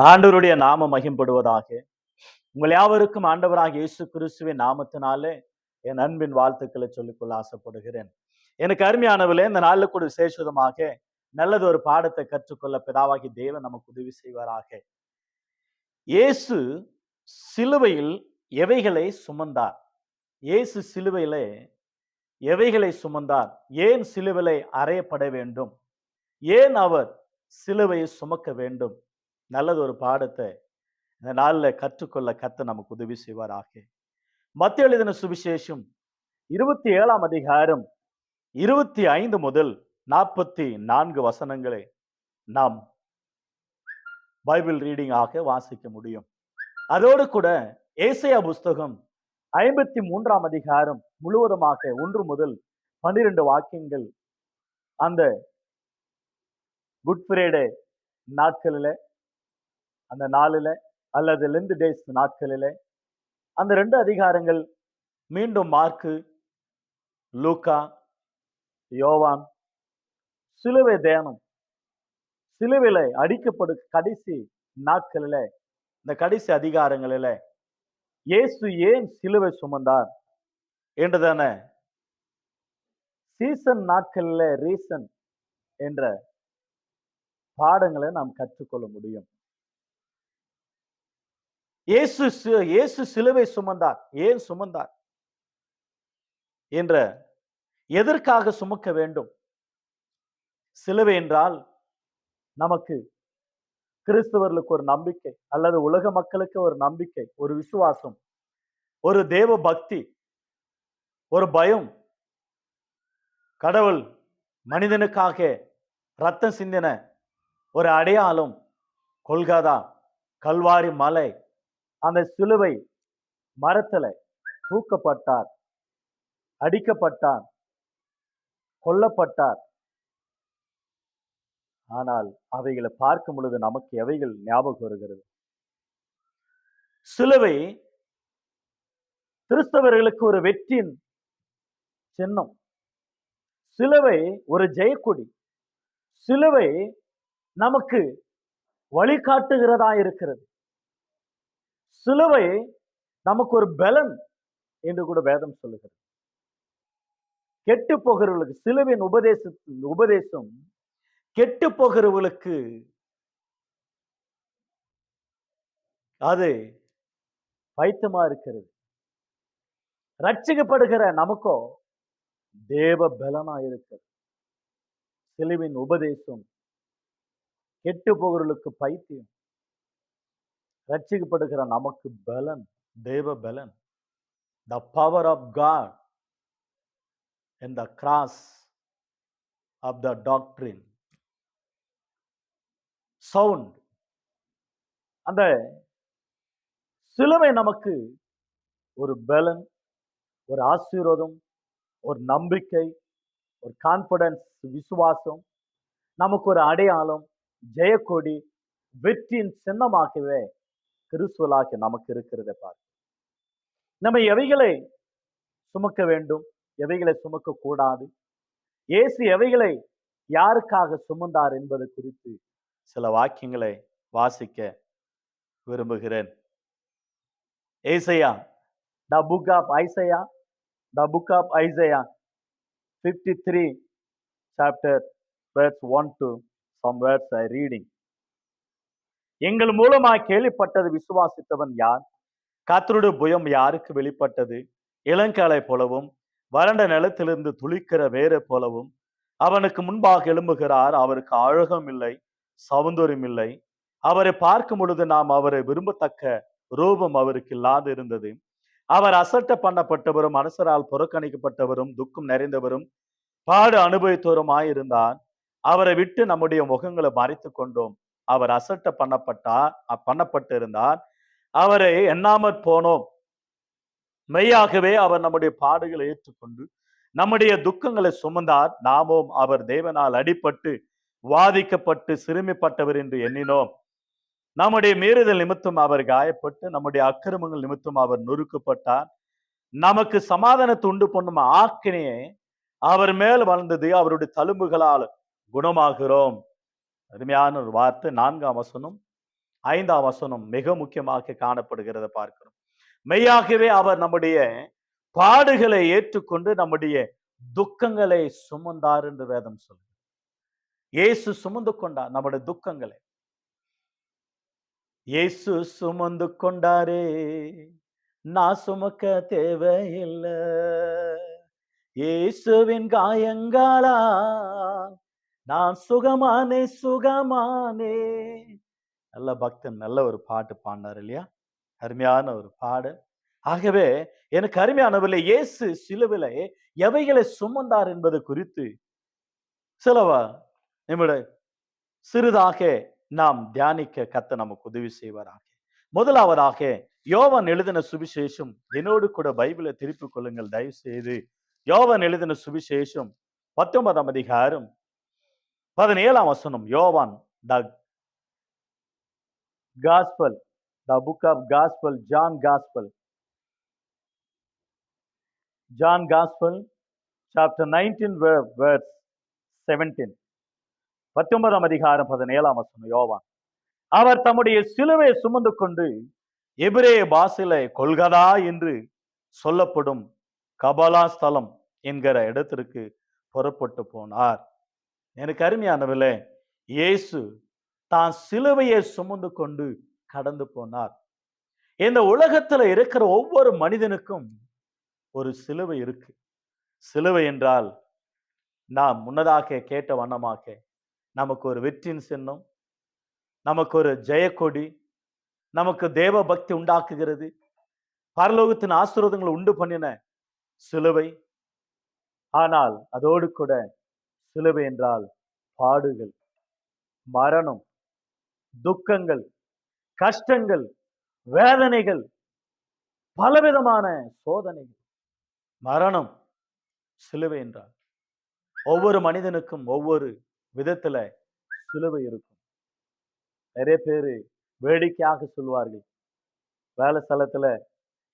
ஆண்டவருடைய நாம மகிம்படுவதாக. உங்கள் யாவருக்கும் ஆண்டவராக இயேசு கிறிஸ்துவின் நாமத்தினாலே என் அன்பின் வாழ்த்துக்களை சொல்லிக்கொள்ள ஆசைப்படுகிறேன். எனக்கு அருமையானவர்களே, இந்த நாள்ல கூட விசேஷமாக நல்லது ஒரு பாடத்தை கற்றுக்கொள்ள பிதாவாகி தேவன் நமக்கு உதவி செய்வாராக. இயேசு சிலுவையில் எவைகளை சுமந்தார்? இயேசு சிலுவையிலே எவைகளை சுமந்தார்? ஏன் சிலுவையிலே அறையப்பட வேண்டும்? ஏன் அவர் சிலுவையை சுமக்க வேண்டும்? நல்லது ஒரு பாடத்தை இந்த நாளில் கற்றுக்கொள்ள கர்த்தர் நமக்கு உதவி செய்வாராக. மத்தேயு எழுதின சுவிசேஷம் 27ஆம் அதிகாரம் 25 முதல் 44 வசனங்களை நாம் பைபிள் ரீடிங் ஆக வாசிக்க முடியும். அதோடு கூட ஏசாயா புஸ்தகம் 53ஆம் அதிகாரம் முழுவதுமாக 1 முதல் 12 வாக்கியங்கள் அந்த குட் ஃப்ரைடே நாட்களில், அந்த நாளில் அல்லது லெந்து டேஸ் நாட்களில் அந்த 2 அதிகாரங்கள் மீண்டும் மார்க்கு, லூக்கா, யோவான் சிலுவை தியானம், சிலுவையில அடிக்கப்படும் கடைசி நாட்களில, இந்த கடைசி அதிகாரங்களில இயேசு ஏன் சிலுவை சுமந்தார் என்றதான சீசன் நாட்களில் ரீசன் என்ற பாடங்களை நாம் கற்றுக்கொள்ள முடியும். இயேசு சிலுவை சுமந்தார். ஏன் சுமந்தார் என்ற எதற்காக சுமக்க வேண்டும்? சிலுவை என்றால் நமக்கு கிறிஸ்தவர்களுக்கு ஒரு நம்பிக்கை, அல்லது உலக மக்களுக்கு ஒரு நம்பிக்கை, ஒரு விசுவாசம், ஒரு தேவ பக்தி, ஒரு பயம். கடவுள் மனிதனுக்காக ரத்தம் சிந்தின ஒரு அடையாளம். கொல்கதா கல்வாரி மலை, அந்த சிலுவை மரத்துல தூக்கப்பட்டார், அடிக்கப்பட்டார், கொல்லப்பட்டார். ஆனால் அவைகளை பார்க்கும் பொழுது நமக்கு எவைகள் ஞாபகம் வருகிறது? சிலுவை கிறிஸ்தவர்களுக்கு ஒரு வெற்றியின் சின்னம். சிலுவை ஒரு ஜெயக்கொடி. சிலுவை நமக்கு வழிகாட்டுகிறதா இருக்கிறது. சிலுவை நமக்கு ஒரு பலன் என்று கூட வேதம் சொல்லுகிறது. கெட்டு போகிறவர்களுக்கு சிலுவையின் உபதேசம் கெட்டு போகிறவர்களுக்கு அது பைத்தியமா இருக்கிறது. ரட்சிக்கப்படுகிற நமக்கோ தேவ பலனா இருக்கிறது. சிலுவின் உபதேசம் கெட்டு போகிறவர்களுக்கு பைத்தியம், ரட்சிக்கப்படுகிற நமக்கு பலன், தேவ பலன். The power of God in the cross of the doctrine. Sound. அந்த சிலுவை நமக்கு ஒரு பலன், ஒரு ஆசீர்வாதம், ஒரு நம்பிக்கை, ஒரு கான்பிடன்ஸ், விசுவாசம், நமக்கு ஒரு அடையாளம், ஜெயக்கொடி, வெற்றியின் சின்னமாகவே கிறிஸ்துவலாக நமக்கு இருக்கிறதை பார்க்க. நம்ம எவைகளை சுமக்க வேண்டும், எவைகளை சுமக்க கூடாது, இயேசு எவைகளை யாருக்காக சுமந்தார் என்பது குறித்து சில வாக்கியங்களை வாசிக்க விரும்புகிறேன். ஏசாயா, the book of Isaiah, the book of Isaiah 53 chapter verse 1 to some words I reading. எங்கள் மூலமாய் கேள்விப்பட்டது விசுவாசித்தவன் யார்? கர்த்தருடைய புயம் யாருக்கு வெளிப்பட்டது? இளங்காலை போலவும் வறண்ட நிலத்திலிருந்து துளிக்கிற வேரை போலவும் அவனுக்கு முன்பாக எழும்புகிறார். அவருக்கு அழகும் இல்லை, சௌந்தரியம் இல்லை. அவரை பார்க்கும் பொழுது நாம் அவரை விரும்பத்தக்க ரூபம் அவருக்கு இல்லாது இருந்தது. அவர் அசட்ட பண்ணப்பட்டவரும், மனுஷரால் புறக்கணிக்கப்பட்டவரும், துக்கம் நிறைந்தவரும், பாடு அனுபவித்தவருமாயிருந்தார். அவரை விட்டு நம்முடைய முகங்களை மறைத்து கொண்டோம். அவர் அசட்ட பண்ணப்பட்டிருந்தார். அவரை எண்ணாமற் போனோம். மெய்யாகவே அவர் நம்முடைய பாடுகளை ஏற்றுக்கொண்டு நம்முடைய துக்கங்களை சுமந்தார். நாமும் அவர் தேவனால் அடிபட்டு வாதிக்கப்பட்டு சிறுமிப்பட்டவர் என்று எண்ணினோம். நம்முடைய மீறுதல் நிமித்தம் அவர் காயப்பட்டு, நம்முடைய அக்கிரமங்கள் நிமித்தம் அவர் நொறுக்கப்பட்டார். நமக்கு சமாதானத்தை உண்டு பண்ணும் ஆக்கினையே அவர் மேல் வளர்ந்தது. அவருடைய தழும்புகளால் குணமாகிறோம். அருமையான ஒரு வார்த்தை. 4ஆம் வசனம். 5ஆம் வசனம் மிக முக்கியமாக காணப்படுகிறத பார்க்கிறோம். மெய்யாகவே அவர் நம்முடைய பாடுகளை ஏற்றுக்கொண்டு நம்முடைய துக்கங்களை சுமந்தார் என்று வேதம் சொல்லுது. இயேசு சுமந்து கொண்டார் நம்முடைய துக்கங்களை. இயேசு சுமந்து கொண்டாரே, நான் சுமக்க தேவையில்லை. இயேசுவின் காயங்களா நான் சுகமானே சுகமானே. நல்ல பக்தன், நல்ல ஒரு பாட்டு பாடினார் இல்லையா? அருமையான ஒரு பாடு. ஆகவே எனக்கு அருமையானவர்களே, இயேசு சிலுவிலே எவைகளை சுமந்தார் என்பது குறித்து சில நிமிட சிறிதாக நாம் தியானிக்க கர்த்தர் நமக்கு உதவி செய்வாராக. முதலாவதாக யோவான் எழுதின சுவிசேஷம், என்னோடு கூட பைபிளை திருப்பிக் கொள்ளுங்கள் தயவு செய்து. யோவான் எழுதின சுவிசேஷம் 19ஆம் அதிகாரம் 17ஆம் வசனம். யோவான், the gospel, the book of gospel, John gospel, John gospel chapter 19 verse 17. 19ஆம் அதிகாரம் 17ஆம் வசனம். யோவான், அவர் தம்முடைய சிலுவையை சுமந்து கொண்டு எபிரேய பாஷையில கொல்கதா என்று சொல்லப்படும் கபாலா ஸ்தலம் என்கிற இடத்திற்கு புறப்பட்டு போனார். எனக்கு அருமையானவர்களே, இயேசு தான் சிலுவையை சுமந்து கொண்டு கடந்து போனார். இந்த உலகத்துல இருக்கிற ஒவ்வொரு மனிதனுக்கும் ஒரு சிலுவை இருக்கு. சிலுவை என்றால் நாம் முன்னதாக கேட்ட வண்ணமாக நமக்கு ஒரு வெற்றியின் சின்னம், நமக்கு ஒரு ஜெயக்கொடி, நமக்கு தேவ பக்தி உண்டாக்குகிறது, பரலோகத்தின் ஆசீர்வாதங்களை உண்டு பண்ணின சிலுவை. ஆனால் அதோடு கூட சிலுவை என்றால் பாடுகள், மரணம், துக்கங்கள், கஷ்டங்கள், வேதனைகள், பலவிதமான சோதனைகள். மரணம் சிலுவை என்றால் ஒவ்வொரு மனிதனுக்கும் ஒவ்வொரு விதத்துல சிலுவை இருக்கும். நிறைய பேரு வேடிக்கையாக சொல்வார்கள், வேலை ஸ்தலத்துல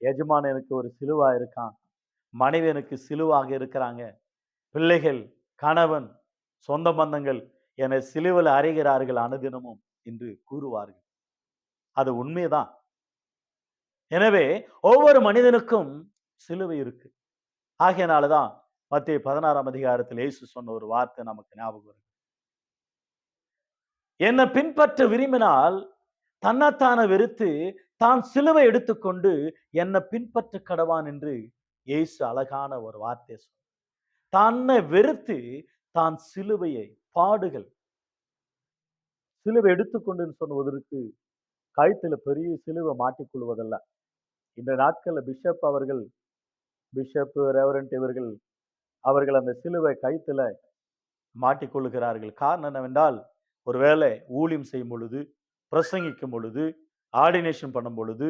எஜமானனுக்கு ஒரு சிலுவா இருக்கான், மனைவி எனக்கு சிலுவாக இருக்கிறாங்க, பிள்ளைகள், கணவன், சொந்த பந்தங்கள் என சிலுவையில் அறைகிறார்கள் அனுதினமும் என்று கூறுவார்கள். அது உண்மைதான். எனவே ஒவ்வொரு மனிதனுக்கும் சிலுவை இருக்கு. ஆகையனாலதான் மத்தேயு 16ஆம் அதிகாரத்தில் இயேசு சொன்ன ஒரு வார்த்தை நமக்கு ஞாபகம் வருது. என்னை பின்பற்ற விரும்பினால் தன்னைத்தான வெறுத்து தான் சிலுவை எடுத்துக்கொண்டு என்னை பின்பற்ற கடவான் என்று இயேசு அழகான ஒரு வார்த்தை சொன்னார். தன்னை வெறுத்து தான் சிலுவையை, பாடுகள், சிலுவை எடுத்துக்கொண்டு சொன்னதற்கு கழுத்துல பெரிய சிலுவை மாட்டிக்கொள்வதல்ல. இந்த நாட்கள்ல பிஷப் ரெவரண்ட் இவர்கள் அவர்கள் அந்த சிலுவை கழுத்துல மாட்டிக்கொள்ளுகிறார்கள். காரணம் என்னவென்றால், ஒருவேளை ஊழியம் செய்யும் பொழுது, பிரசங்கிக்கும் பொழுது, ஆர்டினேஷன் பண்ணும் பொழுது,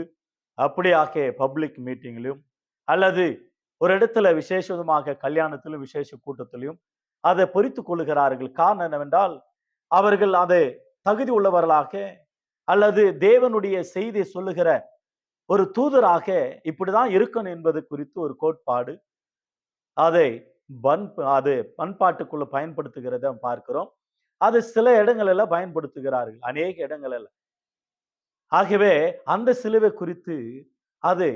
அப்படியாக பப்ளிக் மீட்டிங்கிலும் அல்லது ஒரு இடத்துல விசேஷமாக கல்யாணத்திலும் விசேஷ கூட்டத்திலும் அதை பொறித்து கொள்ளுகிறார்கள். காரணம் என்னவென்றால், அவர்கள் அதை தகுதி உள்ளவர்களாக அல்லது தேவனுடைய செய்தியை சொல்லுகிற ஒரு தூதராக இப்படிதான் இருக்கணும் என்பது குறித்து ஒரு கோட்பாடு, அதை அது பண்பாட்டுக்குள்ள பயன்படுத்துகிறத பார்க்கிறோம். அது சில இடங்களில் பயன்படுத்துகிறார்கள், அநேக இடங்களில். ஆகவே அந்த சிலுவை குறித்து அது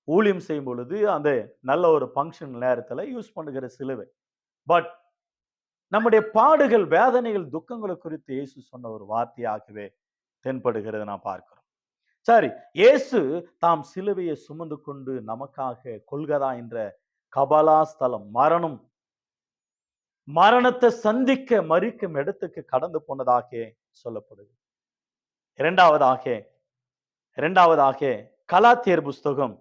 ஊழியம் செய்யும் பொழுது அந்த நல்ல ஒரு பங்கன் நேரத்தில் யூஸ் பண்ணுகிற சிலுவை. பட் நம்முடைய பாடுகள், வேதனைகள், துக்கங்களை குறித்து இயேசு சொன்ன ஒரு வார்த்தையாகவே தென்படுகிறது நாம் பார்க்கிறோம். சரி, இயேசு தாம் சிலுவையை சுமந்து கொண்டு நமக்காக கொல்கதா என்ற கபாலா ஸ்தலம், மரணத்தை சந்திக்க மறிக்கும் இடத்துக்கு கடந்து போனதாக சொல்லப்படுது. இரண்டாவதாக கலாத்தியர் புஸ்தகம்,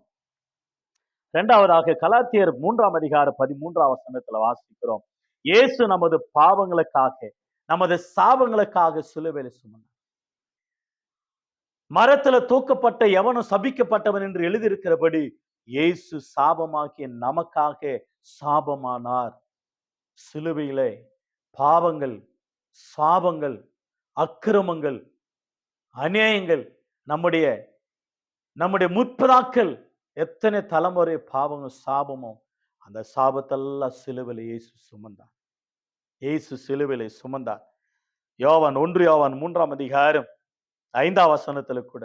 கலாத்தியர் 3ஆம் அதிகாரம் 13ஆம் வசனத்துல வாசிக்கிறோம், இயேசு நமது பாவங்களுக்காக, நமது சாபங்களுக்காக சிலுவையில சுமந்தார். மரத்துல தூக்கப்பட்ட எவனும் சபிக்கப்பட்டவன் என்று எழுதியிருக்கிறபடி இயேசு சாபமாக்கிய நமக்காக சாபமானார். சிலுவையிலே பாவங்கள், சாபங்கள், அக்கிரமங்கள், அநியாயங்கள், நம்முடைய முற்பதாக்கள் எத்தனை தலைமுறை பாவமும் சாபமும், அந்த சாபத்தெல்லாம் சிலுவையில இயேசு சுமந்தார். இயேசு சிலுவையில சுமந்தார். யோவான் 1 யோவான் 3ஆம் அதிகாரம் 5ஆம் வசனத்துல கூட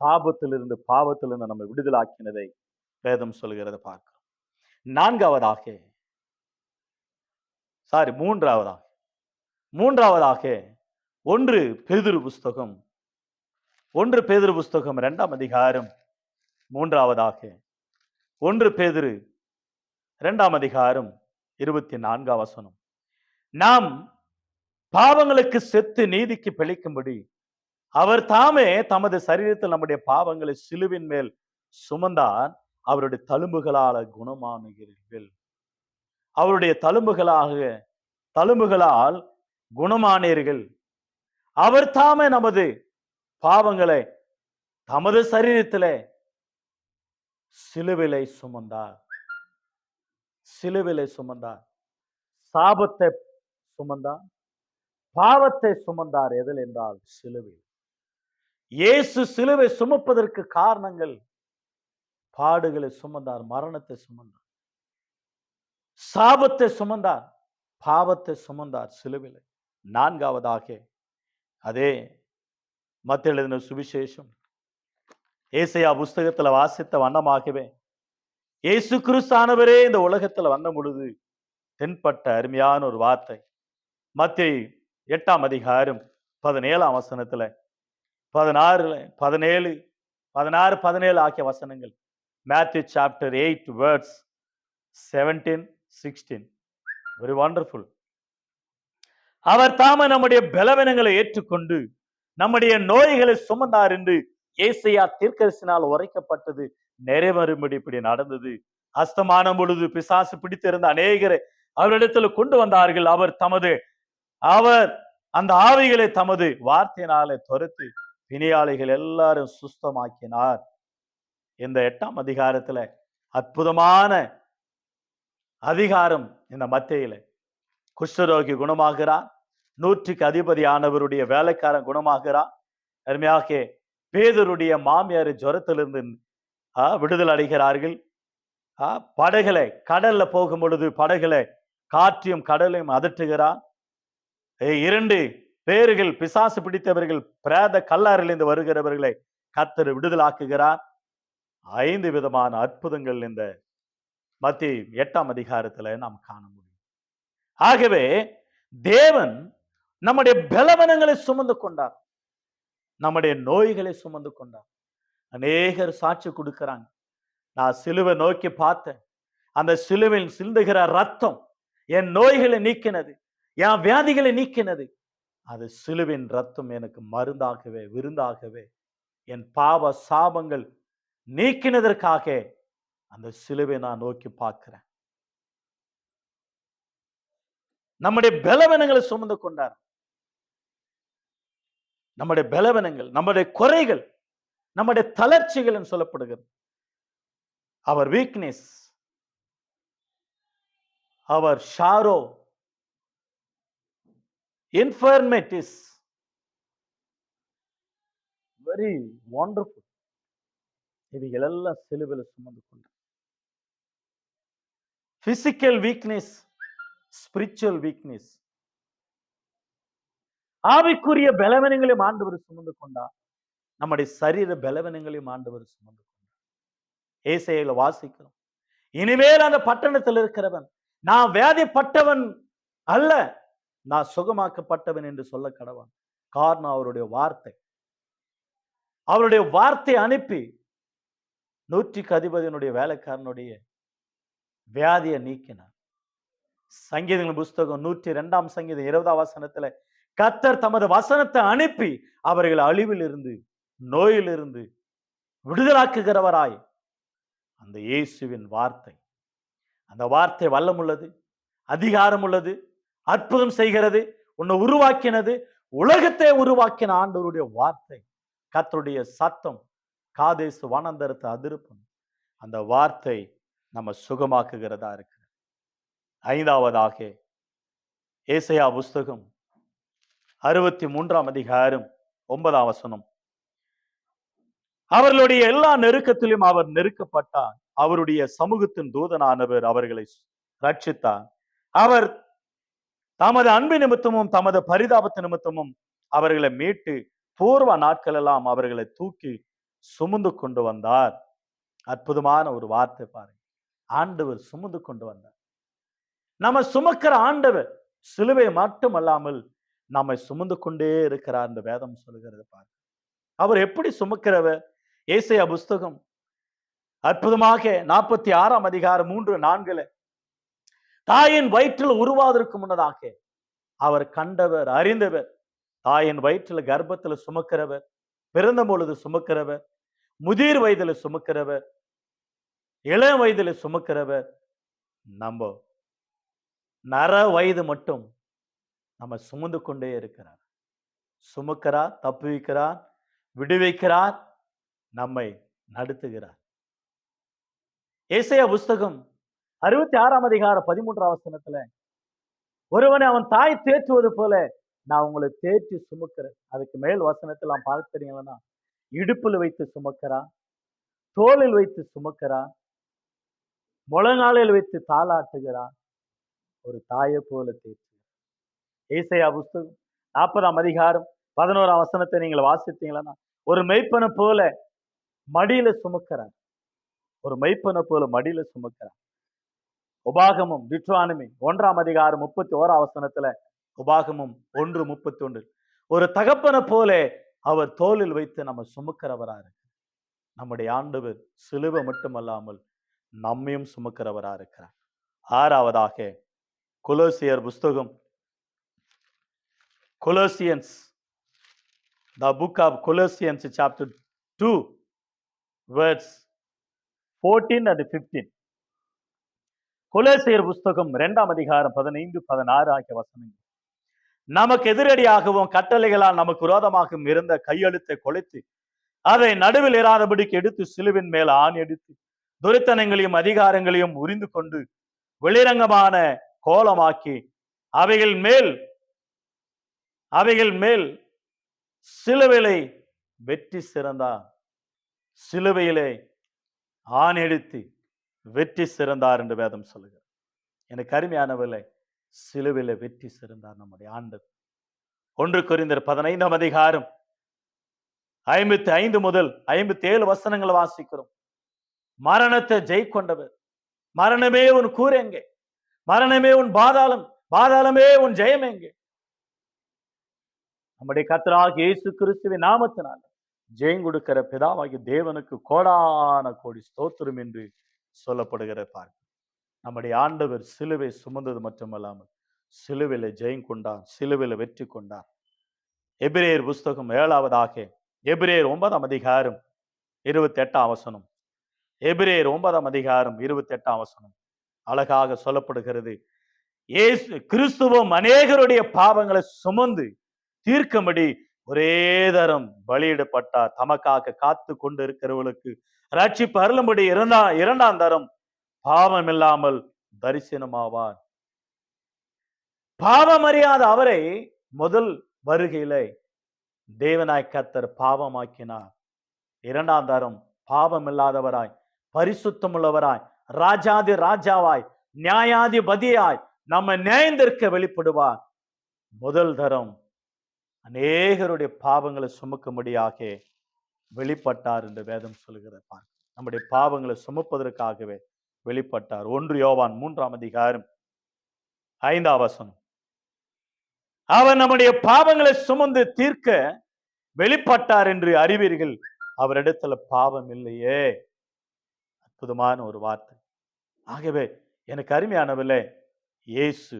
சாபத்திலிருந்து பாவத்திலிருந்து நம்ம விடுதலாக்கினதை வேதம் சொல்கிறத பார்க்கிறோம். மூன்றாவதாக 1 பேதுரு புஸ்தகம் 2ஆம் அதிகாரம் 1 பேதுரு 2ஆம் அதிகாரம் 24ஆம் வசனம். நாம் பாவங்களுக்கு செத்து நீதிக்கு பிழைக்கும்படி அவர் தாமே தமது சரீரத்தில் நம்முடைய பாவங்களை சிலுவின் மேல் சுமந்தார். அவருடைய தழும்புகளால் குணமானீர்கள். அவருடைய தழும்புகளால் குணமானீர்கள். அவர் தாமே நமது பாவங்களை தமது சரீரத்திலே சிலுவிலை சுமந்தார். சாபத்தை சுமந்தார், பாவத்தை சுமந்தார். எதில் என்றால் சிலுவையில். இயேசு சிலுவை சுமப்பதற்கு காரணங்கள், பாடுகளை சுமந்தார், மரணத்தை சுமந்தார், சாபத்தை சுமந்தார், பாவத்தை சுமந்தார் சிலுவையில். 4ஆவதாக அதே மத்தேயு எழுதின சுவிசேஷம் ஏசாயா புஸ்தகத்துல வாசித்த வண்ணமாகவே இயேசு கிறிஸ்தானவரே இந்த உலகத்துல வந்த பொழுது தென்பட்ட அருமையான ஒரு வார்த்தை மத்தேயு 8ஆம் அதிகாரம் 17ஆம் வசனத்துல 16 ஆகிய வசனங்கள். Matthew chapter 8 verse 17, 16. Very wonderful. அவர் தாமே நம்முடைய பலவீனங்களை ஏற்றுக்கொண்டு நம்முடைய நோய்களை சுமந்தார் என்று ஏசாயா தீர்க்கதரிசினால் உரைக்கப்பட்டது நிறைவேறும்படி இப்படி நடந்தது. அஸ்தமானம் பொழுது பிசாசு பிடித்திருந்த அநேகரை அவரிடத்தில் கொண்டு வந்தார்கள். அவர் அந்த ஆவிகளை தமது வார்த்தையினாலே துரத்தி பிணியாளிகள் எல்லாரும் சுஸ்தமாக்கினார். இந்த 8ஆம் அதிகாரத்துல அற்புதமான அதிகாரம். இந்த மத்தேயுல குஷ்டரோகி குணமாகிறார், 100க்கு அதிபதியானவருடைய வேலைக்காரன் குணமாகிறார். அருமையாக பேதுருடைய மாமியார் ஜுரத்திலிருந்து விடுதலை அடைகிறார்கள். படகுல கடல்ல போகும் பொழுது படகுல காற்றையும் கடலையும் அதட்டுகிறார். 2 பேர்கள் பிசாசு பிடித்தவர்கள் பிரேத கல்லாரிலிருந்து வருகிறவர்களை கர்த்தர் விடுதலாக்குகிறார். 5 விதமான அற்புதங்கள் இந்த மத்தேயு 8ஆம் அதிகாரத்துல நாம் காண முடியும். ஆகவே தேவன் நம்முடைய பலவீனங்களை சுமந்து கொண்டார், நம்முடைய நோய்களை சுமந்து கொண்டார். அநேகர் சாட்சி கொடுக்கிறாங்க, நான் சிலுவை நோக்கி பார்த்தேன், அந்த சிலுவையில் சிந்துகிற ரத்தம் என் நோய்களை நீக்கினது, என் வியாதிகளை நீக்கினது. அது சிலுவின் ரத்தம் எனக்கு மருந்தாகவே விருந்தாகவே என் பாவ சாபங்கள் நீக்கினதற்காக அந்த சிலுவை நான் நோக்கி பார்க்கிறேன். நம்முடைய பலவீனங்களை சுமந்து கொண்டார். நம்முடைய பலவீனங்கள், நம்முடைய குறைகள், நம்முடைய தளர்ச்சிகள் சொல்லப்படுகிறது. அவர் வீக்னஸ், அவர் ஷாரோ, இன்ஃபர்மிட்டிஸ், வெரி வண்டர்ஃபுல். இவைகள் எல்லாம் சிலுவையில் சுமந்து கொண்டார். பிசிக்கல் வீக்னஸ், ஸ்பிரிச்சுவல் வீக்னஸ், ஆவிக்குரிய பலவீனங்களையும் ஆண்டவர் சுமந்து கொண்டார். நம்முடைய சரீர பலவீனங்களையும் ஆண்டவர் சுமந்து கொண்டார். ஏசாயால வாசிக்கிறோம், இனிமேல் அந்த பட்டணத்தில் இருக்கிறவன் நான் வியாதிப்பட்டவன் அல்ல, நான் சுகமாக்கப்பட்டவன் என்று சொல்ல கடவன். காரணம் அவருடைய வார்த்தை அனுப்பி 100க்கு அதிபதியினுடைய வேலைக்காரனுடைய வியாதியை நீக்கினார். சங்கீதங்களின் புஸ்தகம் 102ஆம் சங்கீதம் 20ஆம் வசனத்துல கர்த்தர் தமது வசனத்தை அனுப்பி அவர்கள் அழிவில் இருந்து நோயிலிருந்து விடுதலாக்குகிறவராய். அந்த இயேசுவின் வார்த்தை, அந்த வார்த்தை வல்லம் உள்ளது, அதிகாரம் உள்ளது, அற்புதம் செய்கிறது. உன்னை உருவாக்கினது, உலகத்தை உருவாக்கின ஆண்டவருடைய வார்த்தை, கர்த்தருடைய சத்தம் காதேசு வனந்தரத்தை அதிருப்பம். அந்த வார்த்தை நம்ம சுகமாக்குகிறதா இருக்கு. 5ஆவதாக ஏசாயா புஸ்தகம் 63ஆம் அதிகாரம் 9ஆம் வசனம். அவர்களுடைய எல்லா நெருக்கத்திலும் அவர் நெருக்கப்பட்டார், அவருடைய சமூகத்தின் தூதனானவர் அவர்களை ரட்சித்தார். அவர் தமது அன்பு நிமித்தமும் தமது பரிதாபத்து நிமித்தமும் அவர்களை மீட்டு பூர்வ நாட்கள் எல்லாம் அவர்களை தூக்கி சுமந்து கொண்டு வந்தார். அற்புதமான ஒரு வார்த்தை பாருங்க. ஆண்டவர் சுமந்து கொண்டு வந்தார். நம்ம சுமக்கிற ஆண்டவர் சிலுவை மட்டுமல்லாமல் நம்மை சுமந்து கொண்டே இருக்கிறார் என்று வேதம் சொல்லுகிறது பாருங்க. அவர் எப்படி சுமக்கிறவர்? ஏசாயா புஸ்தகம் அற்புதமாக 46 அதிகாரம் 3-4 தாயின் வயிற்றில் உருவாவதற்கு முன்னதாக அவர் கண்டவர், அறிந்தவர். தாயின் வயிற்றில் கர்ப்பத்தில் சுமக்கிறவர், பிறந்த பொழுது சுமக்கிறவர், முதிர் வயதில் சுமக்கிறவர், இளம் வயதில் சுமக்கிறவர். நம்ம நர வயது மட்டும் நம்ம சுமந்து கொண்டே இருக்கிறார். சுமக்கிறார், தப்புவிக்கிறார், விடுவிக்கிறார், நம்மை நடத்துகிறார். ஏசாயா புஸ்தகம் 66 அதிகாரம் 13 ஒருவனை அவன் தாய் தேற்றுவது போல நான் உங்களை தேற்றி சுமக்கிறேன். அதுக்கு மேல் வசனத்தில் நாம் பார்க்கிறீங்கன்னா, இடுப்பில் வைத்து சுமக்கிறான், தோளில் வைத்து சுமக்கிறான், முழங்காலில் வைத்து தாளாட்டுகிறான், ஒரு தாயை போல தேற்று. ஏசாயா புஸ்தகம் 40 அதிகாரம் 11 நீங்கள் வாசித்தீங்களா, ஒரு மெய்ப்பனை போல மடியில சுமக்கிறார், ஒரு மெய்ப்பனை போல மடியில சுமக்கிறார். உபாகமும் டிட்ரானமி 1 அதிகாரம் 31 உபாகமும் 1:31 ஒரு தகப்பனை போல அவர் தோளில் வைத்து நம்ம சுமக்கிறவரா இருக்கு. நம்முடைய ஆண்டவர் சிலுவை மட்டுமல்லாமல் நம்மையும் சுமக்கிறவரா இருக்கிறார். 6வதாக கொலோசியர் புஸ்தகம், Colossians, the book of Colossians chapter 2 verse 14 and 15. கொலோசியர் புஸ்தகம் 2 அதிகாரம் 15-16 ஆகிய வசனங்கள். நமக்கு எதிரடியாகவும் கட்டளைகளால் நமக்கு விரோதமாகவும் இருந்த கையெழுத்தை கொலைத்து அதை நடுவில் இராதபடிக்கு எடுத்து சிலுவின் மேல் ஆணி எடுத்து துரைத்தனங்களையும் அதிகாரங்களையும் உரிந்து கொண்டு வெளிரங்கமான கோலமாக்கி அவைகள் மேல் சிலுவையிலே வெற்றி சிறந்தார். சிலுவையிலே ஆணி எடுத்து வெற்றி சிறந்தார் என்று வேதம் சொல்லுகிறார். எனக்கு அருமையானவர்களே, சிலுவையிலே வெற்றி சிறந்தார் நம்முடைய ஆண்டவர். 1 கொரிந்தியர் 15 அதிகாரம் 55 முதல் 57 வசனங்களை வாசிக்கிறோம். மரணத்தை ஜெயிக்கொண்டவர், மரணமே உன் கூர் எங்கே, மரணமே உன் பாதாளம், பாதாளமே உன் ஜெயம் எங்கே? நம்முடைய கர்த்தராகிய இயேசு கிறிஸ்துவின் நாமத்தினால் ஜெயம் கொடுக்கிற பிதாவாகிய தேவனுக்கு கோடான கோடி ஸ்தோத்திரம் என்று சொல்லப்படுகிற பார். நம்முடைய ஆண்டவர் சிலுவை சுமந்தது மட்டுமல்லாமல் சிலுவையில ஜெயம் கொண்டார், சிலுவையில வெற்றி கொண்டார். எபிரேயர் புஸ்தகம் 7வதாக எபிரேயர் 9 அதிகாரம் 28 வசனம். எபிரேயர் 9 அதிகாரம் 28 வசனம் அழகாக சொல்லப்படுகிறது. இயேசு கிறிஸ்துவும் அநேகருடைய பாவங்களை சுமந்து தீர்க்கும்படி ஒரே தரம் பலியிடப்பட்டார். தமக்காக காத்து கொண்டு இருக்கிறவர்களுக்கு ரட்சிப்பு அருளும்படி 2ஆம் தரம் பாவம் இல்லாமல் தரிசனமாவார். பாவம் அறியாத அவரை முதல் வருகையிலே தேவனாய் கர்த்தர் பாவமாக்கினார். 2ஆம் தரம் பாவம் இல்லாதவராய், பரிசுத்தமுள்ளவராய், ராஜாதி ராஜாவாய், நியாயாதிபதியாய் நம்ம நியாயந்திருக்க வெளிப்படுவார். முதல் தரம் அநேகருடைய பாவங்களை சுமக்கும்படியாக வெளிப்பட்டார் என்று வேதம் சொல்லுகிறார். நம்முடைய பாவங்களை சுமப்பதற்காகவே வெளிப்பட்டார். 1 யோவான் 3 அதிகாரம் 5 வசனம். அவர் நம்முடைய பாவங்களை சுமந்து தீர்க்க வெளிப்பட்டார் என்று அறிவீர்கள், அவரிடத்துல பாவம் இல்லையே. அற்புதமான ஒரு வார்த்தை. ஆகவே எனக்கு அருமையானவர்களே, இயேசு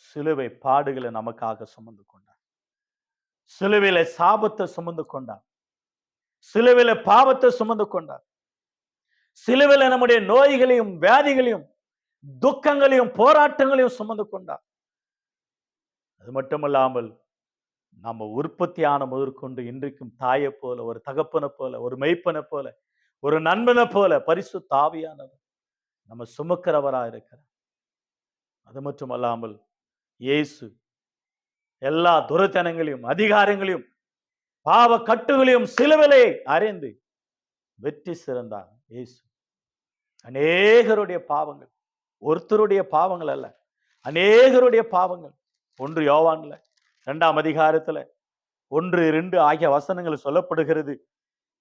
சிலுவை பாடுகளை நமக்காக சுமந்து கொண்டார். சிலுவையில சாபத்தை சுமந்து கொண்டார், சிலுவையில பாவத்தை சுமந்து கொண்டார், சிலுவையில நம்முடைய நோய்களையும் வியாதிகளையும் துக்கங்களையும் போராட்டங்களையும் சுமந்து கொண்டார். அது மட்டுமல்லாமல் நம்ம உற்பத்தியான முதற்கொண்டு இன்றைக்கும் தாயை போல, ஒரு தகப்பனை போல, ஒரு மெய்ப்பனை போல, ஒரு நண்பனை போல பரிசுத்த ஆவியானவர் நம்ம சுமக்கிறவராக இருக்கிறார். அது மட்டுமல்லாமல் இயேசு எல்லா துரைத்தனங்களையும் அதிகாரங்களையும் பாவ கட்டுகளையும் சிலுவையிலே அறைந்து வெற்றி சிறந்தார். இயேசு அநேகருடைய பாவங்கள், ஒருத்தருடைய பாவங்கள் அல்ல, அநேகருடைய பாவங்கள். 1 யோவான்ல 2ஆம் அதிகாரத்துல 1, 2 ஆகிய வசனங்கள் சொல்லப்படுகிறது.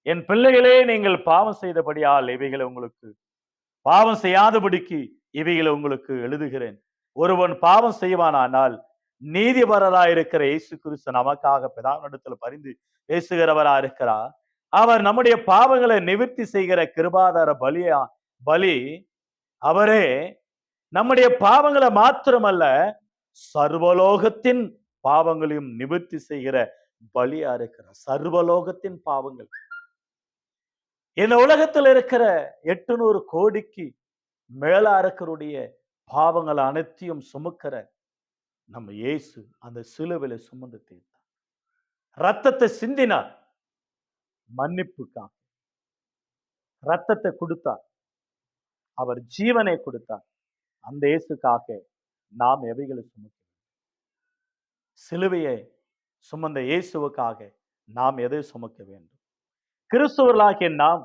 என் பிள்ளைகளே, நீங்கள் பாவம் செய்தபடியால் இவைகளை உங்களுக்கு பாவம் செய்யாதபடிக்கு இவைகளை உங்களுக்கு எழுதுகிறேன். ஒருவன் பாவம் செய்வானானால் நீதிபரராயிருக்கிற இயேசு கிறிஸ்து நமக்காக பிதாவினிடத்தில் பரிந்து பேசுகிறவரா இருக்கிறார். அவர் நம்முடைய பாவங்களை நிவர்த்தி செய்கிற கிருபாதார பலி அவரே. நம்முடைய பாவங்களை மாத்திரமல்ல, சர்வலோகத்தின் பாவங்களையும் நிவர்த்தி செய்கிற பலியா இருக்கிறார். சர்வலோகத்தின் பாவங்கள், இந்த உலகத்தில் இருக்கிற 800 கோடிக்கு மேலா இருக்கிறுடைய பாவங்கள் அனைத்தையும் சுமக்கிற நம்ம இயேசு அந்த சிலுவையில சுமந்து தீர்த்தார். ரத்தத்தை சிந்தினார், மன்னிப்புக்காக ரத்தத்தை கொடுத்தார், அவர் ஜீவனை கொடுத்தார். அந்த இயேசுக்காக நாம் எவைகளை சுமக்க? சிலுவையை சுமந்த இயேசுவுக்காக நாம் எதை சுமக்க வேண்டும்? கிறிஸ்தவர்களாகிய நாம்,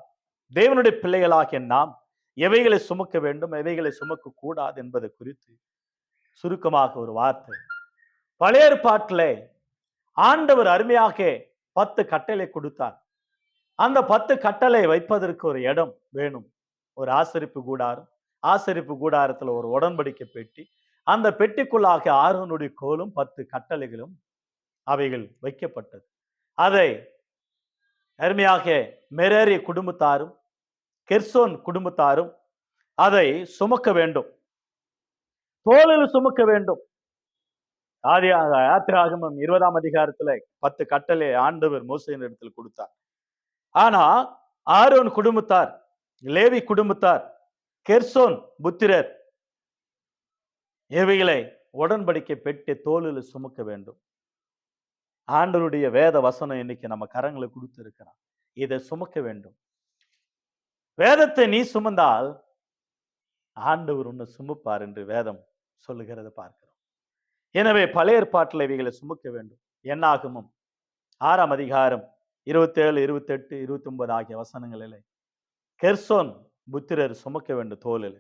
தேவனுடைய பிள்ளைகளாகிய நாம் எவைகளை சுமக்க வேண்டும், எவைகளை சுமக்க கூடாது என்பது குறித்து சுருக்கமாக ஒரு வார்த்தை. பழைய ஏற்பாட்டிலே ஆண்டவர் அருமையாக 10 கட்டளை கொடுத்தார். அந்த 10 கட்டளை வைப்பதற்கு ஒரு இடம் வேணும். ஒரு ஆசரிப்பு கூடாரம், ஆசரிப்பு கூடாரத்தில் ஒரு உடன்படிக்கை பெட்டி, அந்த பெட்டிக்குள்ளாக ஆரோனுடைய கோலும் 10 கட்டளைகளும் அவைகள் வைக்கப்பட்டது. அதை அருமையாக மெரேரி குடும்பத்தாரும் கெர்சோன் குடும்பத்தாரும் அதை சுமக்க வேண்டும், தோளில் சுமக்க வேண்டும். யாத்திராகமம் 20ஆம் அதிகாரத்துல 10 கட்டளை ஆண்டவர் மோசேயின் இடத்தில் கொடுத்தார். ஆனா ஆரோன் குடும்பத்தார், லேவி குடும்பத்தார், கெர்சோன் புத்திரர் இவைகளை உடன்படிக்கை பெட்டி தோளில் சுமக்க வேண்டும். ஆண்டவருடைய வேத வசனம் இன்னைக்கு நம்ம கரங்களை கொடுத்து இருக்கிறான். இதை சுமக்க வேண்டும். வேதத்தை நீ சுமந்தால் ஆண்டவர் உன்னை சுமப்பார் என்று வேதம் சொல்லுகிறத பார்க்கிறோம். எனவே பழைய ஏற்பாட்டில் இவைகளை சுமக்க வேண்டும். என்னாகமம் 6ஆம் அதிகாரம் 27, 28, 29 ஆகிய வசனங்களிலே கெர்சோன் புத்திரர் சுமக்க வேண்டும் தோளில்.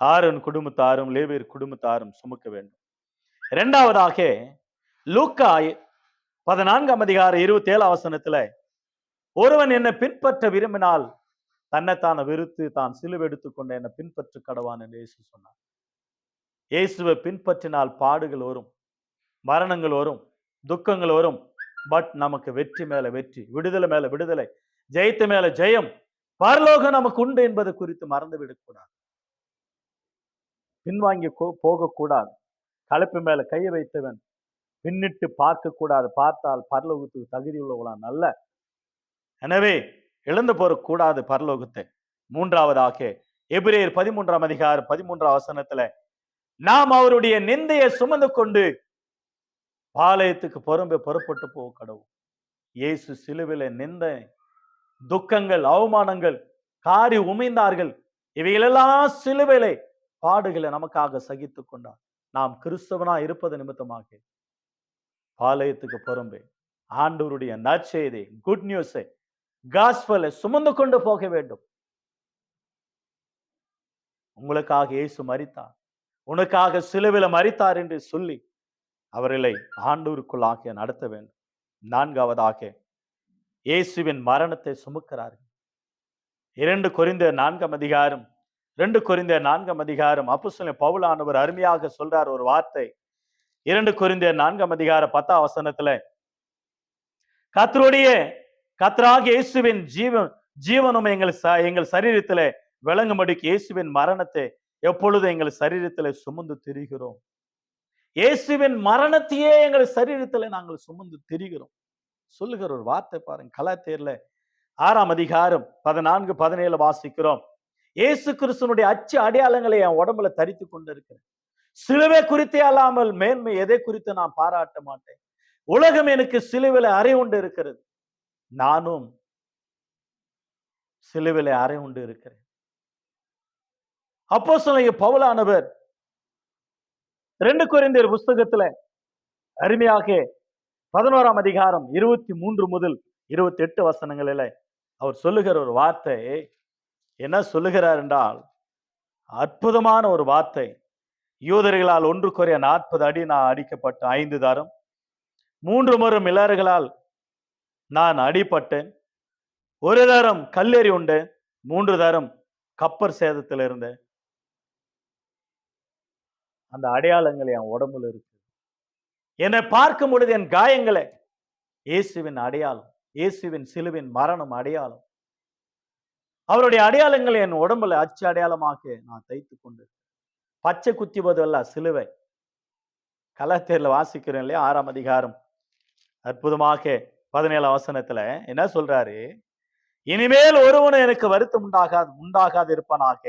ஆரோன் குடும்பத்தாரும் லேவியர் குடும்பத்தாரும் சுமக்க வேண்டும். இரண்டாவதாக லூக்கா 14ஆம் அதிகாரம் 27 வசனத்துல ஒருவன் என்னை பின்பற்ற விரும்பினால் தன்னைத்தான வெறுத்து தான் சிலுவை எடுத்துக்கொண்டு என்னை பின்பற்ற கடவான் என்று இயேசு சொன்னார். இயேசுவை பின்பற்றினால் பாடுகள் வரும், மரணங்கள் வரும், துக்கங்கள் வரும். பட் நமக்கு வெற்றி மேல வெற்றி, விடுதலை மேல விடுதலை, ஜெயத்து மேல ஜெயம், பரலோகம் நமக்கு உண்டு என்பது குறித்து மறந்து விடக்கூடாது. பின்வாங்கி போகக்கூடாது. கலப்பு மேல கையை வைத்தவன் பின்னிட்டு பார்க்க கூடாது. பார்த்தால் பரலோகத்துக்கு தகுதி உள்ளவளான் அல்ல. எனவே இழந்து போறக்கூடாது பரலோகத்தை. மூன்றாவதாக எபிரேயர் 13ஆம் அதிகாரம் 13ஆம் வசனத்துல நாம் அவருடைய நிந்தையை சுமந்து கொண்டு பாளையத்துக்கு புறப்பட்டு போக கடவுள். இயேசு சிலுவில நிந்தை, துக்கங்கள், அவமானங்கள், காரி உமைந்தார்கள். இவைகளெல்லாம் சிலுவிலை பாடுகளை நமக்காக சகித்து கொண்டார். நாம் கிறிஸ்தவனா இருப்பது நிமித்தமாக பாளையத்துக்கு புறம்பே ஆண்டவருடைய நற்செய்தி, குட் நியூஸை, காஸ்பலை சுமந்து கொண்டு போக வேண்டும். உங்களுக்காக இயேசு மரித்தார், உனக்காக சிலுவில மரித்தார் என்று சொல்லி அவர்களை ஆண்டவருக்குள்ளாக நடத்த வேண்டும். நான்காவதாக இயேசுவின் மரணத்தை சுமக்கிறார்கள். 2 கொரிந்தியர் 4ஆம் அதிகாரம் 2 கொரிந்தியர் 4ஆம் அதிகாரம் அப்போஸ்தலன் பவுலானவர் அருமையாக சொல்றார் ஒரு வார்த்தை. 2 கொரிந்தியர் 4ஆம் அதிகாரம் 10ஆம் வசனத்துல கர்த்தராகிய இயேசுவின் ஜீவனும் எங்கள் சரீரத்திலே விளங்கும்படிக்கு இயேசுவின் மரணத்தை எப்பொழுது எங்கள் சரீரத்திலே சுமந்து திரிகிறோம். இயேசுவின் மரணத்தையே எங்கள் சரீரத்திலே நாங்கள் சுமந்து திரிகிறோம் சொல்லுகிற ஒரு வார்த்தை பாருங்க. கலாத்தியர்ல 6ஆம் அதிகாரம் 14, 17 வாசிக்கிறோம். இயேசு கிறிஸ்துனுடைய அச்சு அடையாளங்களை என் உடம்புல தரித்து கொண்டிருக்கிறேன். சிலுவை குறித்தே அல்லாமல் மேன்மை எதை குறித்து நான் பாராட்ட மாட்டேன். உலகம் எனக்கு சிலுவில அறை உண்டு இருக்கிறது, நானும் சிலுவில அறை உண்டு இருக்கிறேன். அப்போஸ்தலன் பவுலானவர் 2 கொரிந்தியர் புஸ்தகத்துல அருமையாக 11ஆம் அதிகாரம் 23 முதல் 28 வசனங்களில அவர் சொல்லுகிற ஒரு வார்த்தை என்ன சொல்லுகிறார் என்றால், அற்புதமான ஒரு வார்த்தை. யூதர்களால் 1 கொரிய 40 அடி நான் அடிக்கப்பட்ட 5 தரம், 3 முறை மிளர்களால் நான் அடிபட்டேன், ஒரு தரம் கல்லெறி உண்டேன், 3 தரம் கப்பர் சேதத்தில் இருந்தேன். அந்த அடையாளங்கள் என் உடம்புல இருக்கு. என்னை பார்க்கும் பொழுது என் காயங்களே இயேசுவின் அடையாளம், இயேசுவின் சிலுவின் மரணம் அடையாளம். அவருடைய அடையாளங்கள் என் உடம்புல அச்சு அடையாளமாக நான் தைத்துக் கொண்டு பச்சை குத்திவது அல்ல சிலுவை. கலாத்தியர்ல வாசிக்கிறேன் இல்லையா, 6ஆம் அதிகாரம் அற்புதமாக 17ஆம் வசனத்துல என்ன சொல்றாரு? இனிமேல் ஒருவனும் எனக்கு வருத்தம் உண்டாகாது இருப்பானாக.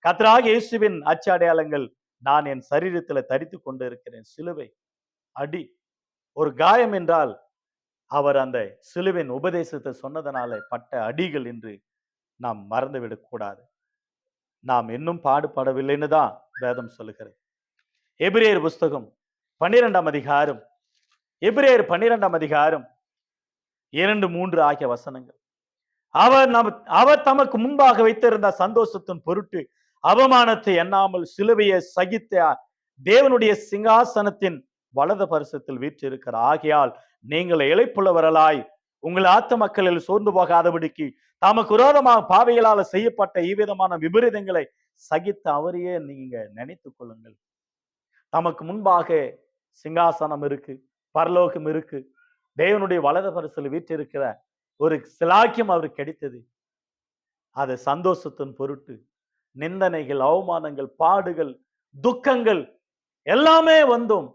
கர்த்தராக இயேசுவின் அச்சு அடையாளங்கள் நான் என் சரீரத்துல தரித்து கொண்டு இருக்கிறேன். சிலுவை அடி, ஒரு காயம் என்றால் அவர் அந்த சிலுவின் உபதேசத்தை சொன்னதனால பட்ட அடிகள் என்று நாம் மறந்துவிடக் கூடாது. நாம் இன்னும் பாடுபடவில்லைன்னு தான் வேதம் சொல்லுகிறது. எபிரேயர் புஸ்தகம் 12ஆம் அதிகாரம், எபிரேயர் 12ஆம் அதிகாரம் 2, 3 ஆகிய வசனங்கள். அவர் தமக்கு முன்பாக வைத்திருந்த சந்தோஷத்தின் பொருட்டு அவமானத்தை எண்ணாமல் சிலுவையை சகித்த தேவனுடைய சிங்காசனத்தின் வலது பரிசத்தில் வீற்றிருக்கிற ஆகையால் நீங்கள் இளைப்புள்ளவர்களாய் உங்கள் ஆத்த மக்களில் சோர்ந்து போகாதபடிக்கு தமக்கு விரோதமாக பாவைகளால் செய்யப்பட்ட இவ்விதமான விபரீதங்களை சகித்த அவரையே நீங்க நினைத்துக் கொள்ளுங்கள். தமக்கு முன்பாக சிங்காசனம் இருக்கு, பரலோகம் இருக்கு, தேவனுடைய வலது பரிசில் வீற்றிருக்கிற ஒரு சிலாக்கியம் அவருக்கு கிடைத்தது. அது சந்தோஷத்தின் பொருட்டு நிந்தனைகள், அவமானங்கள், பாடுகள், துக்கங்கள் எல்லாமே வந்தும்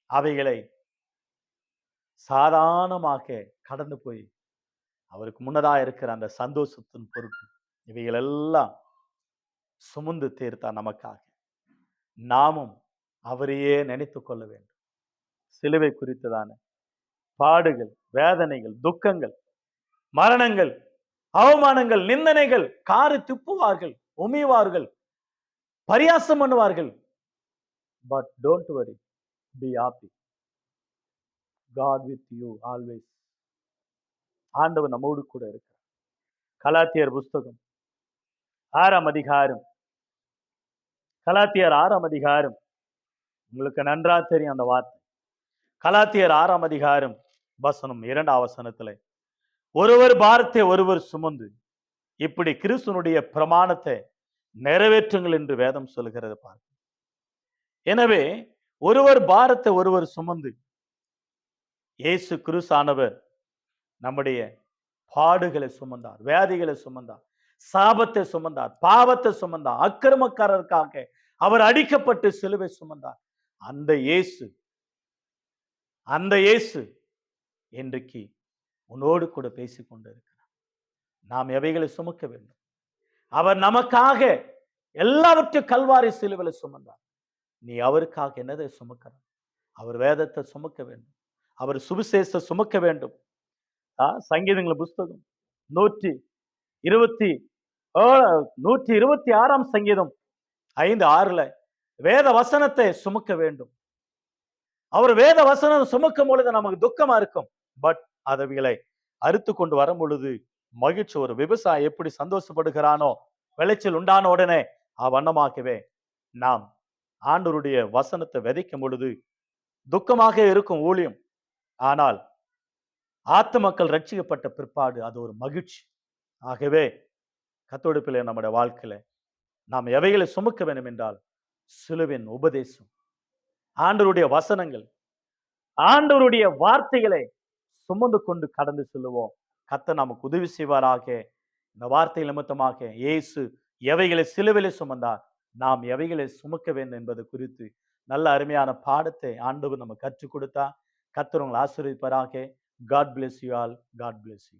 அவைகளை சாதாரணமாக கடந்து போய் அவருக்கு முன்னதா இருக்கிற அந்த சந்தோஷத்தின் பொருட்டு இவைகள் எல்லாம் சுமந்து தீர்த்தார் நமக்காக. நாமும் அவரையே நினைத்துக் கொள்ள வேண்டும். சிலுவை குறித்ததான பாடுகள், வேதனைகள், துக்கங்கள், மரணங்கள், அவமானங்கள், நிந்தனைகள், காரி துப்புவார்கள், உமிழ்வார்கள், பரியாசம் பண்ணுவார்கள். But don't worry, be happy. God with you always. ஆண்டவர் நம்மோடு கூட இருக்கிறார். கலாத்தியர் புஸ்தகம் 6ஆம் அதிகாரம், கலாத்தியர் 6ஆம் அதிகாரம், உங்களுக்கு நன்றா தெரியும் அந்த வார்த்தை. கலாத்தியர் 6ஆம் அதிகாரம் வசனம் 2ஆம் வசனத்துல ஒருவர் பாரத்தை ஒருவர் சுமந்து இப்படி கிறிஸ்துவனுடைய பிரமாணத்தை நிறைவேற்றுங்கள் என்று வேதம் சொல்லுகிறது பாருங்க. எனவே ஒருவர் பாரத்தை ஒருவர் சுமந்து, இயேசு கிறிஸ்தானவர் நம்முடைய பாடுகளை சுமந்தார், வியாதிகளை சுமந்தார், சாபத்தை சுமந்தார், பாவத்தை சுமந்தார், அக்கிரமக்காரருக்காக அவர் அடிக்கப்பட்டு சிலுவை சுமந்தார். அந்த இயேசு இன்றைக்கு உன்னோடு கூட பேசிக் கொண்டிருக்கிறார். நாம் எவைகளை சுமக்க வேண்டும்? அவர் நமக்காக எல்லாவற்றையும் கல்வாரி சிலுவையில சுமந்தார். நீ அவருக்காக என்னதை சுமக்கிறார்? அவர் வேதத்தை சுமக்க வேண்டும், அவர் சுவிசேஷ சுமக்க வேண்டும். சங்கீதங்கள் புஸ்தகம் 126ஆம் சங்கீதம் 5:6 வேத வசனத்தை சுமக்க வேண்டும். அவர் வேத வசனம் சுமக்கும் பொழுது நமக்கு துக்கமா இருக்கும். பட் அதவிகளை அறுத்து கொண்டு வரும் பொழுது மகிழ்ச்சி. ஒரு விவசாயி எப்படி சந்தோஷப்படுகிறானோ விளைச்சல் உண்டான உடனே அவ்வண்ணமாகவே நாம் ஆண்டவருடைய வசனத்தை விதைக்கும் பொழுது துக்கமாக இருக்கும் ஊழியம், ஆனால் ஆத்து மக்கள் ரட்சிக்கப்பட்ட பிற்பாடு அது ஒரு மகிழ்ச்சி. ஆகவே கத்தோலிப்பிலே நம்முடைய வாழ்க்கையில நாம் எவைகளை சுமக்க வேண்டும் என்றால் சிலுவின் உபதேசம், ஆண்டவருடைய வசனங்கள், ஆண்டவருடைய வார்த்தைகளை சுமந்து கொண்டு கடந்து செல்லுவோம். கர்த்தர் நமக்கு உதவி செய்வாராக. இந்த வார்த்தை நிமித்தமாக இயேசு எவைகளை சிலுவிலே சுமந்தார், நாம் எவைகளை சுமக்க வேண்டும் என்பது குறித்து நல்ல அருமையான பாடத்தை ஆண்டவர் நம்ம கற்றுக் கொடுத்தா. கர்த்தர் உங்களை ஆசீர்வதிப்பாராக. God bless you all. God bless you.